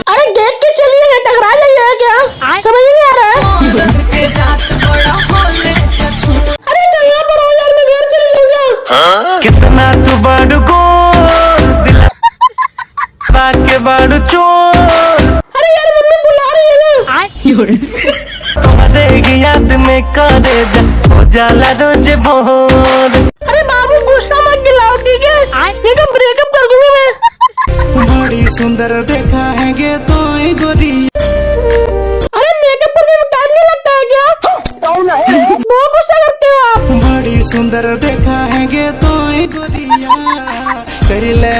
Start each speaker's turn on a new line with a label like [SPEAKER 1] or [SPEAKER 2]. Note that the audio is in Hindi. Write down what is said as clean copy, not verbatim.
[SPEAKER 1] अरे देख के चलिए, टकरा जाइए क्या? समझ नहीं आ रहा है। अरे कहाँ पर हो यार, मैं घर चली जाऊंगा।
[SPEAKER 2] कितना तू बाड़ू को के बाड़ू चोर।
[SPEAKER 1] अरे यार मम्मी बुला रही है ना।
[SPEAKER 2] तुम्हारे याद में करे हो जाला रोज भोर।
[SPEAKER 1] अरे बाबू गुस्सा मत दिलाओ, ठीक है? एकदम ब्रेकअप कर दूंगी मैं।
[SPEAKER 2] बड़ी सुंदर देखा है गे तो गोरी।
[SPEAKER 1] अरे मेकअप करने में टाइम नहीं लगता है क्या? बहुत गुस्सा करते हो आप।
[SPEAKER 2] बड़ी सुंदर देखा है गे तो गोरिया कर ले